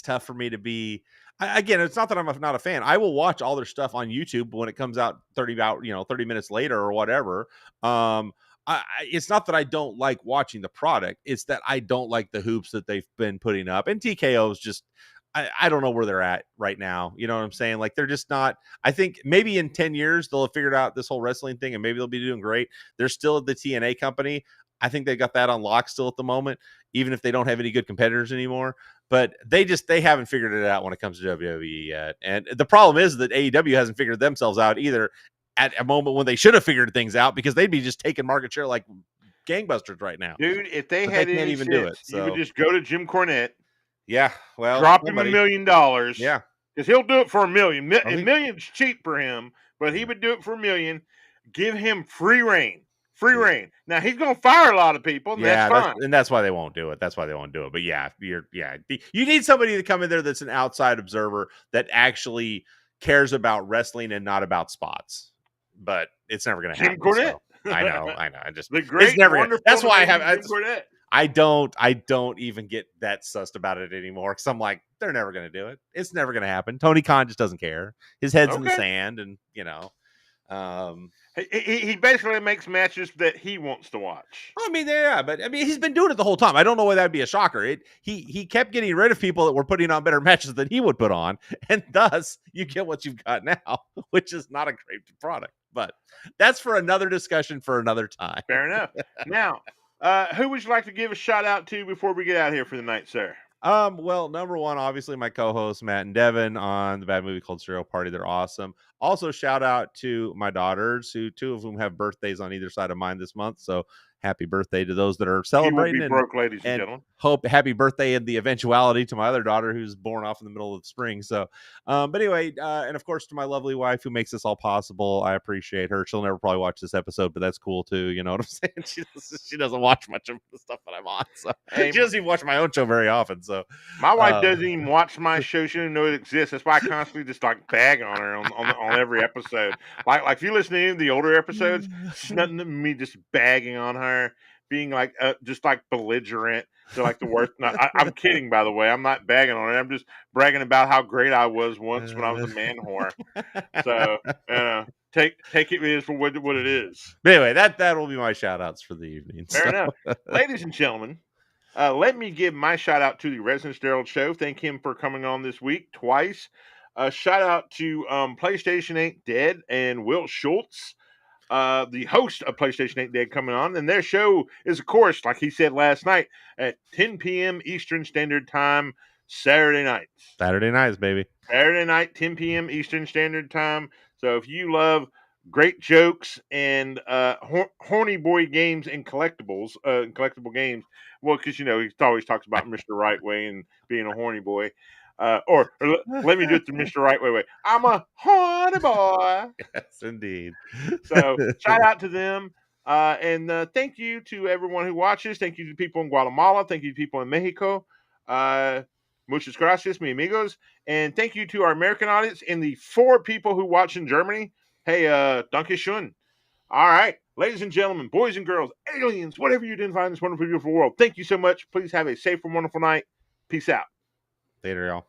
tough for me to be. Again, it's not that I'm not a fan. I will watch all their stuff on YouTube when it comes out 30 minutes later or whatever. It's not that I don't like watching the product. It's that I don't like the hoops that they've been putting up. And TKO's just, I don't know where they're at right now. You know what I'm saying? Like, they're just not. I think maybe in 10 years, they'll have figured out this whole wrestling thing and maybe they'll be doing great. They're still the TNA company. I think they got that on lock still at the moment, even if they don't have any good competitors anymore. But they haven't figured it out when it comes to WWE yet. And the problem is that AEW hasn't figured themselves out either, at a moment when they should have figured things out, because they'd be just taking market share like gangbusters right now. Dude, if they can't even do it. So. You would just go to Jim Cornette. Yeah, well, drop him $1 million. Yeah, because he'll do it for $1 million. A million's cheap for him, but he would do it for $1 million. Give him free reign. Free reign. Now he's going to fire a lot of people, and that's fine. And that's why they won't do it. But yeah, you need somebody to come in there that's an outside observer that actually cares about wrestling and not about spots. But it's never going to happen. Jim Cornette. So. I know. The great, it's never wonderful. That's why Jim Cornette. I don't even get that sussed about it anymore, because I'm like, they're never going to do it. It's never going to happen. Tony Khan just doesn't care. His head's in the sand, and he basically makes matches that he wants to watch. I mean, yeah, but I mean, he's been doing it the whole time. I don't know why that'd be a shocker. He kept getting rid of people that were putting on better matches than he would put on, and thus you get what you've got now, which is not a great product. But that's for another discussion for another time. Fair enough. Now, who would you like to give a shout out to before we get out of here for the night, sir? Well, number one, obviously my co-hosts Matt and Devon on the Bad Movie Called Cereal Party. They're awesome. Also, shout out to my daughters, two of whom have birthdays on either side of mine this month. So happy birthday to those that are celebrating. You will be broke, ladies and gentlemen. Happy birthday in the eventuality to my other daughter, who's born off in the middle of the spring. So, but anyway, and of course to my lovely wife who makes this all possible. I appreciate her. She'll never probably watch this episode, but that's cool too. You know what I'm saying? She doesn't watch much of the stuff that I'm on. So she doesn't even watch my own show very often. So my wife doesn't even watch my show. She doesn't know it exists. That's why I constantly just like bag on her on every episode. Like if you listen to any of the older episodes, it's nothing to me just bagging on her, being like just like belligerent. So like the worst. No, I'm kidding, by the way. I'm not bagging on it. I'm just bragging about how great I was once when I was a man whore. So take it is for what it is. But anyway, that will be my shout outs for the evening. Fair enough. Ladies and gentlemen, let me give my shout out to the Resident Sterile Show. Thank him for coming on this week twice. Shout out to PlayStation 8 Dead and Will Schultz, the host of PlayStation 8 Dead, coming on. And their show is, of course, like he said last night, at 10 p.m. Eastern Standard Time, Saturday nights. Saturday nights, baby. Saturday night, 10 p.m. Eastern Standard Time. So if you love great jokes and horny boy games and collectibles, collectible games, well, because, you know, he always talks about Mr. Right Way and being a horny boy. Or let me do it the Mr. Right Way. I'm a horny boy. Yes, indeed. So shout out to them. And thank you to everyone who watches. Thank you to people in Guatemala. Thank you to people in Mexico. Muchas gracias, mi amigos. And thank you to our American audience and the 4 people who watch in Germany. Hey, danke schön. All right, ladies and gentlemen, boys and girls, aliens, whatever you didn't find in this wonderful, beautiful world, thank you so much. Please have a safe and wonderful night. Peace out. Later, y'all.